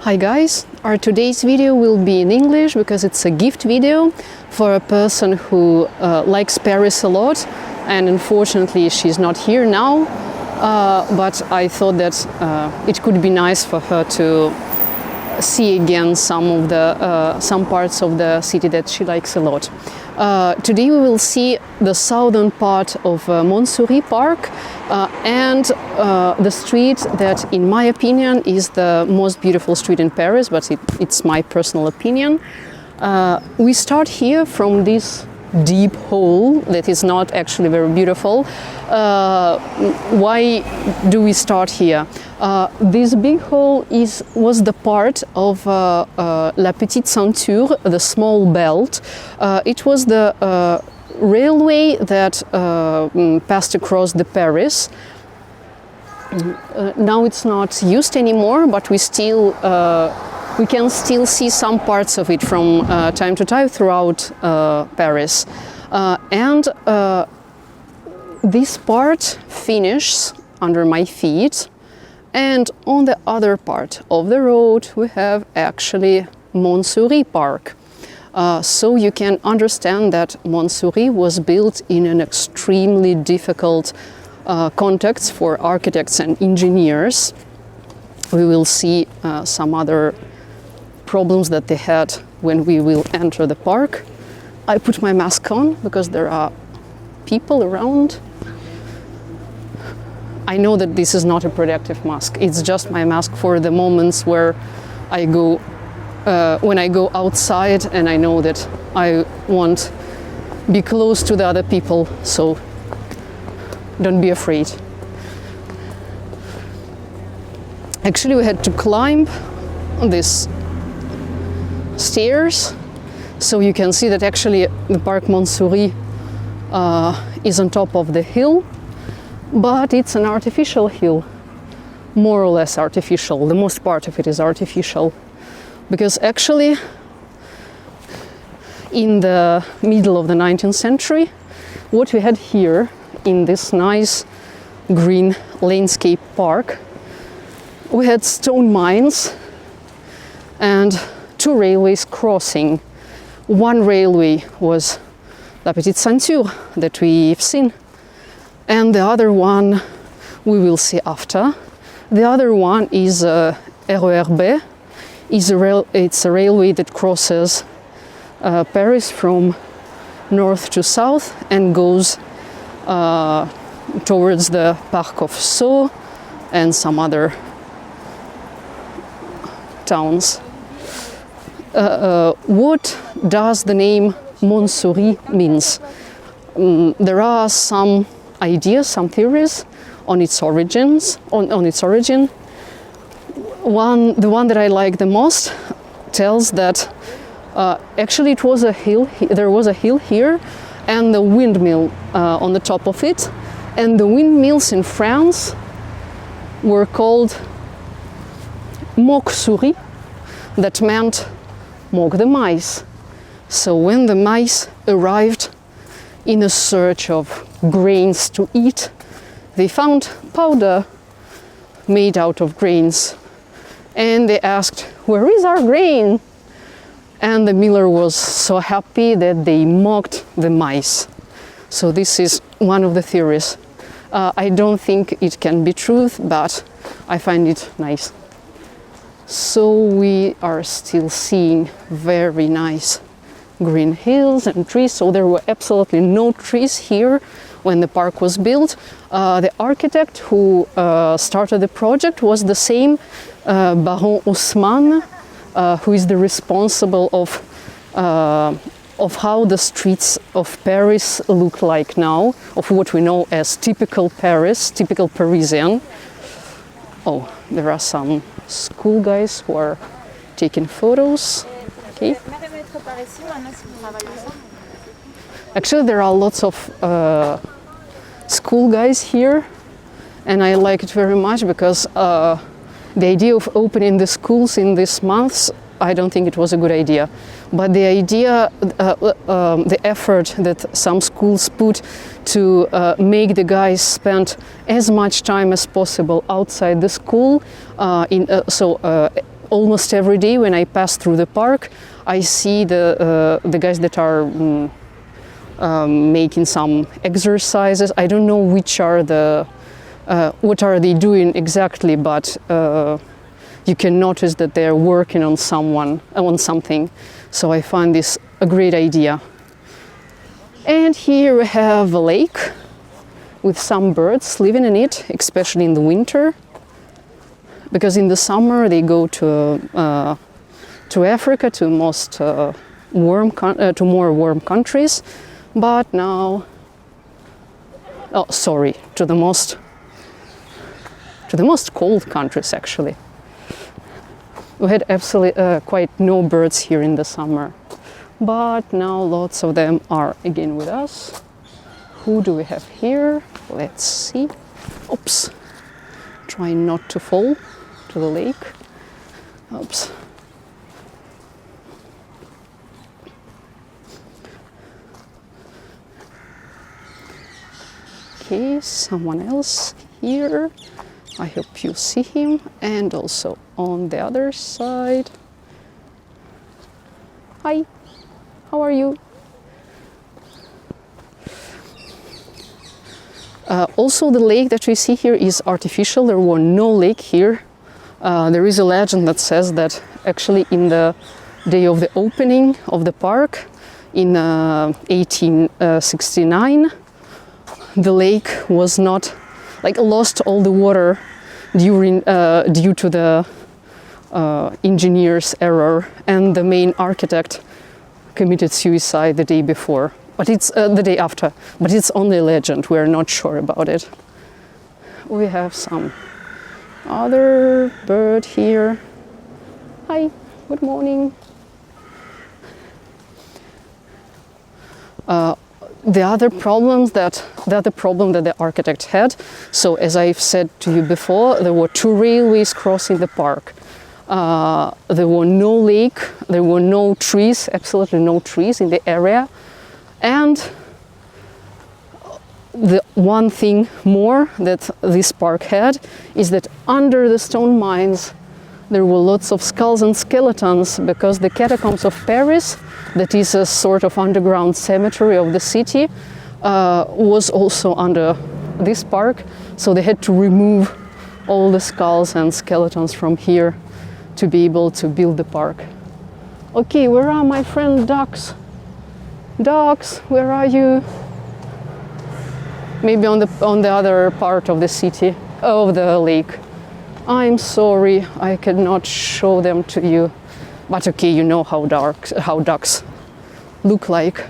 Hi guys, our today's video will be in English because it's a gift video for a person who likes Paris a lot, and unfortunately she's not here now, but I thought that it could be nice for her to see again some parts of the city that she likes a lot. Today we will see the southern part of Montsouris Park and the street that, in my opinion, is the most beautiful street in Paris, but it's my personal opinion. We start here from this deep hole that is not actually very beautiful. Why do we start here? This big hole was the part of La Petite Ceinture, the small belt. It was the railway that passed across the Paris. Now it's not used anymore, but we can still see some parts of it from time to time throughout Paris. And this part finishes under my feet, and on the other part of the road we have actually Montsouris Park. So you can understand that Montsouris was built in an extremely difficult context for architects and engineers. We will see some other problems that they had when we will enter the park. I put my mask on because there are people around. I know that this is not a protective mask. It's just my mask for the moments where I go, when I go outside and I know that I won't be close to the other people, so don't be afraid. Actually, we had to climb this stairs, so you can see that actually the Parc Montsouris is on top of the hill, but it's an artificial hill, more or less artificial. The most part of it is artificial, because actually in the middle of the 19th century, what we had here in this nice green landscape park, we had stone mines and two railways crossing. One railway was La Petite Ceinture that we've seen, and the other one we will see after. The other one is RER-B. It's a railway that crosses Paris from north to south and goes towards the Parc of Sceaux and some other towns. What does the name Montsouris means? There are some ideas, some theories on its origins. On its origin, the one that I like the most tells that actually it was a hill. There was a hill here, and the windmill on the top of it. And the windmills in France were called montsouris, that meant mock the mice. So when the mice arrived in a search of grains to eat, they found powder made out of grains, and they asked, "Where is our grain?" And the miller was so happy that they mocked the mice. So this is one of the theories. I don't think it can be truth, but I find it nice. So we are still seeing very nice green hills and trees. So there were absolutely no trees here when the park was built. The architect who started the project was the same Baron Haussmann, who is the responsible of how the streets of Paris look like now, of what we know as typical Paris, typical Parisian. Oh, there are some school guys who are taking photos. Okay. Actually, there are lots of school guys here, and I like it very much because the idea of opening the schools in these months, I don't think it was a good idea. But the idea, the effort that some schools put to make the guys spend as much time as possible outside the school, almost every day when I pass through the park, I see the guys that are making some exercises. I don't know which are what are they doing exactly, but you can notice that they are working on something. So I find this a great idea. And here we have a lake with some birds living in it, especially in the winter, because in the summer they go to Africa, to more warm countries, but now, to the most cold countries actually. We had absolutely quite no birds here in the summer, but now lots of them are again with us. Who do we have here? Let's see. Oops. Trying not to fall to the lake. Oops. Okay, someone else here. I hope you see him. And also on the other side. Hi, how are you? Also, the lake that we see here is artificial. There was no lake here. There is a legend that says that actually in the day of the opening of the park in 1869, the lake was not, lost all the water due to the engineer's error, and the main architect committed suicide the day before. But it's the day after, but it's only a legend. We're not sure about it. We have some other bird here. Hi, good morning. The other problem that the architect had, so as I've said to you before, there were 2 railways crossing the park. There were no lake, there were no trees, absolutely no trees in the area. And the one thing more that this park had is that under the stone mines there were lots of skulls and skeletons, because the catacombs of Paris, that is a sort of underground cemetery of the city, was also under this park. So they had to remove all the skulls and skeletons from here to be able to build the park. Okay, where are my friend ducks? Ducks, where are you? Maybe on the other part of the city, of the lake. I'm sorry, I cannot show them to you. But okay, you know how ducks look like.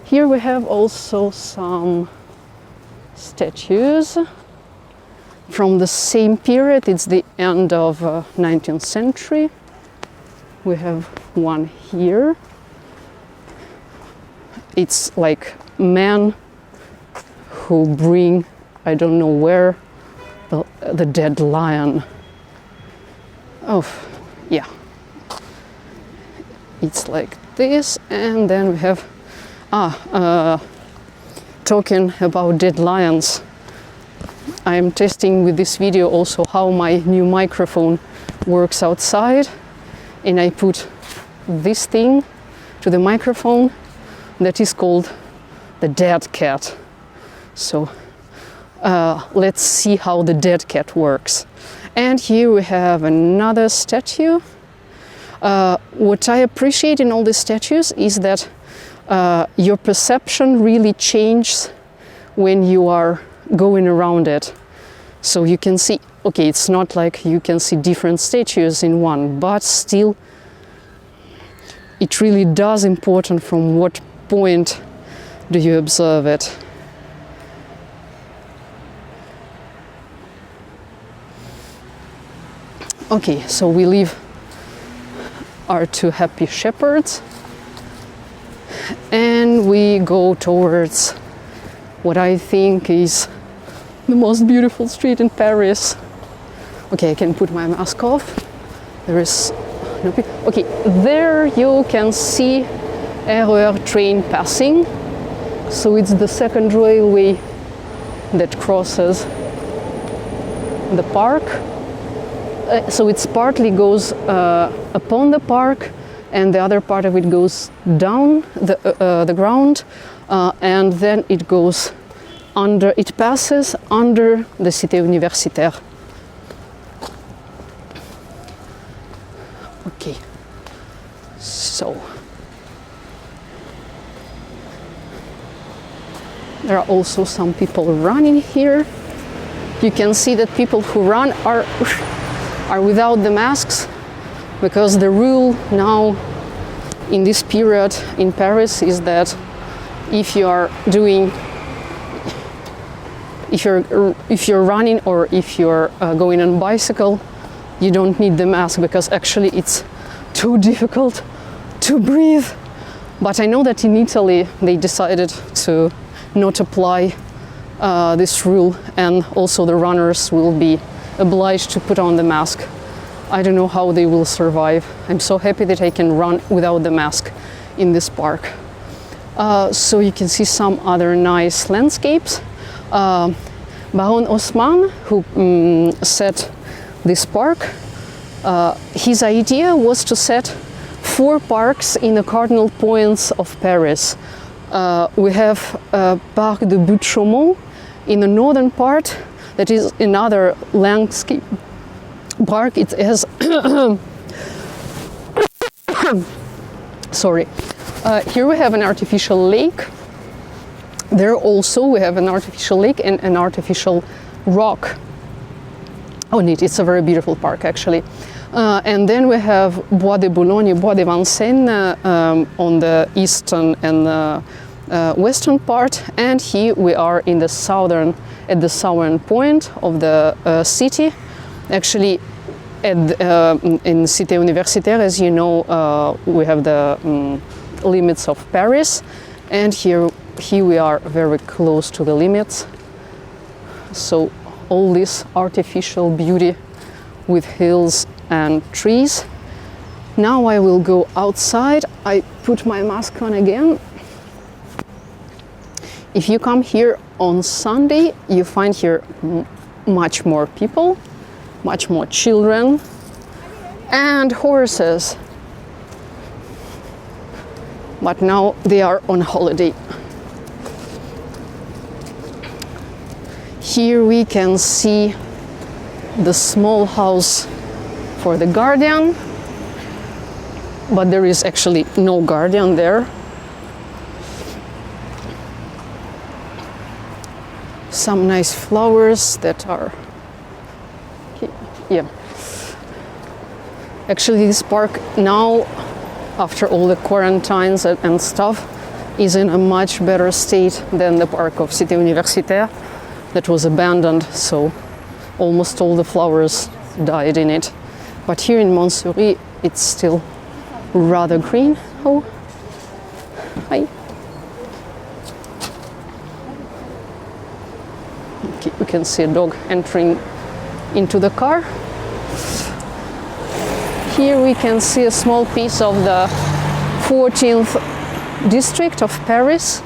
Here we have also some statues from the same period. It's the end of 19th century. We have one here. It's like men who bring, I don't know where, the dead lion. Oh, yeah. It's like this, and then we have, talking about dead lions. I am testing with this video also how my new microphone works outside, and I put this thing to the microphone that is called the dead cat. So let's see how the dead cat works. And here we have another statue. What I appreciate in all these statues is that your perception really changes when you are going around it. So you can see, okay, it's not like you can see different statues in one, but still it really does important from what point do you observe it. Okay, so we leave our 2 happy shepherds and we go towards what I think is the most beautiful street in Paris. Okay, I can put my mask off. There is no people. Okay, there you can see RER train passing. So it's the second railway that crosses the park. so it's partly goes upon the park, and the other part of it goes down the ground, and then it goes under. It passes under the Cité Universitaire. Okay, so there are also some people running here. You can see that people who run are without the masks, because the rule now in this period in Paris is that if you're running or if you're going on bicycle, you don't need the mask, because actually it's too difficult to breathe. But I know that in Italy they decided to not apply this rule, and also the runners will be obliged to put on the mask. I don't know how they will survive. I'm so happy that I can run without the mask in this park. So you can see some other nice landscapes. Baron Haussmann, who set this park, his idea was to set 4 parks in the cardinal points of Paris. We have Parc de Butte-Chaumont in the northern part, that is another landscape park. It has sorry. Here we have an artificial lake. There also we have an artificial lake and an artificial rock on it. It's a very beautiful park, actually. And then we have Bois de Boulogne, Bois de Vincennes on the eastern and western part, and here we are in the southern point of the city. Actually, in Cité Universitaire, as you know, we have the limits of Paris, and here we are very close to the limits. So all this artificial beauty with hills and trees. Now I will go outside. I put my mask on again. If you come here on Sunday, you find here much more people, much more children, and horses. But now they are on holiday. Here we can see the small house for the guardian, but there is actually no guardian there. Some nice flowers that are, yeah. Actually, this park now, after all the quarantines and stuff, is in a much better state than the park of Cité Universitaire that was abandoned, so almost all the flowers died in it. But here in Montsouris, it's still rather green. Oh, hi. Okay, we can see a dog entering into the car. Here we can see a small piece of the 14th district of Paris,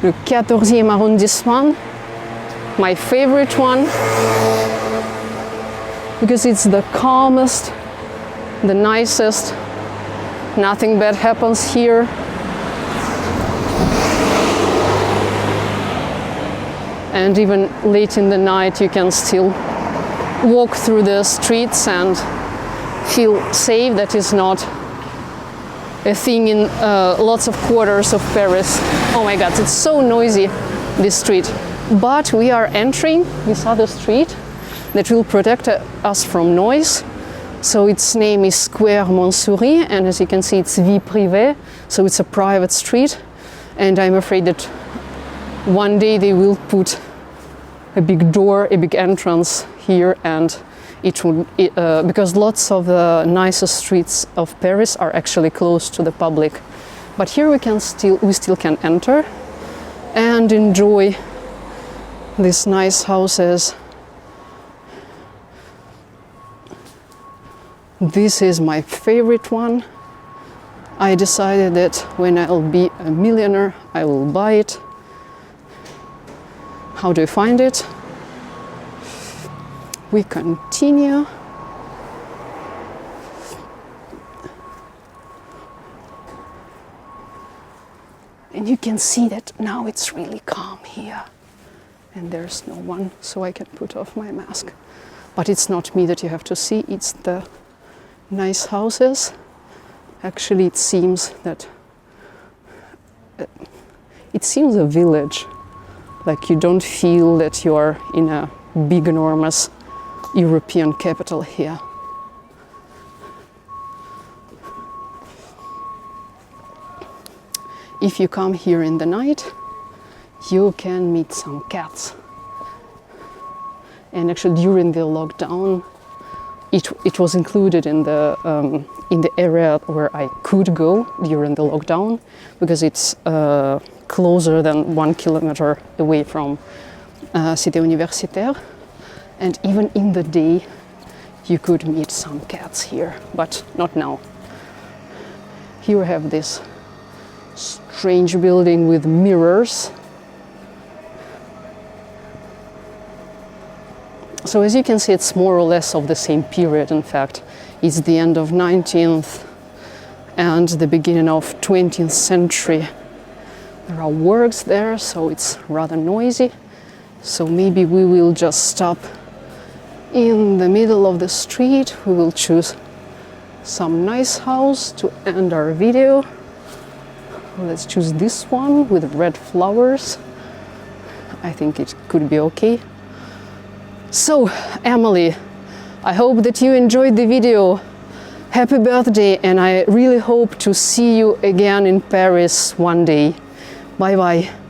le 14e arrondissement, my favorite one, because it's the calmest, the nicest, nothing bad happens here. And even late in the night you can still walk through the streets and feel safe. That is not a thing in lots of quarters of Paris. Oh my God, it's so noisy, this street. But we are entering this other street that will protect us from noise. So its name is Square Montsouris, and as you can see, it's vie privée, so it's a private street. And I'm afraid that one day they will put a big door, a big entrance here, and it would, because lots of the nicest streets of Paris are actually closed to the public. But here we still can enter and enjoy these nice houses. This is my favorite one. I decided that when I'll be a millionaire, I will buy it. How do you find it? We continue. And you can see that now it's really calm here. And there's no one, so I can put off my mask. But it's not me that you have to see, it's the nice houses. Actually, it seems that it seems a village. Like you don't feel that you are in a big, enormous European capital here. If you come here in the night, you can meet some cats. And actually during the lockdown, it was included in the area where I could go during the lockdown, because it's closer than 1 kilometer away from Cité Universitaire. And even in the day, you could meet some cats here, but not now. Here we have this strange building with mirrors. So as you can see, it's more or less of the same period. In fact, it's the end of 19th and the beginning of 20th century. There are works there, so it's rather noisy. So maybe we will just stop in the middle of the street. We will choose some nice house to end our video. Let's choose this one with red flowers. I think it could be okay. So, Emily, I hope that you enjoyed the video. Happy birthday, and I really hope to see you again in Paris one day. Bye bye.